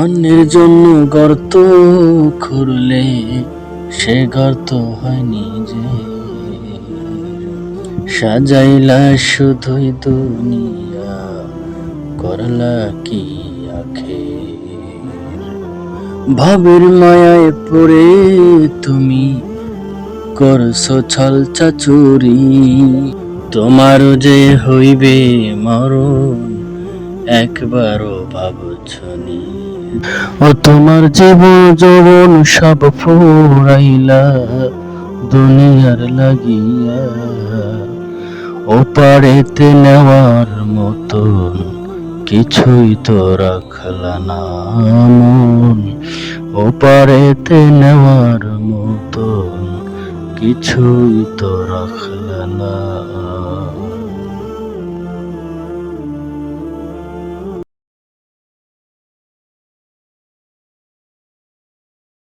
অন্যের জন্য গর্ত খুঁড়লে সে গর্ত হয় নিজে। সাজাইলা শুধুই দুনিয়া, করলা কি আখের? ভাবের মায়ায় পড়ে তুমি করছো ছল চাচুরি, তোমারও যে হইবে মরণ একবারও ভাবছনি। ও তোমার জীবন যৌবন সব ফুরাইলা দুনিয়ার লাগিয়া, ওপারেতে নেওয়ার মতন কিছুই তো রাখলা না মন, ওপারেতে নেওয়ার মতন কিছুই তো রাখলা না।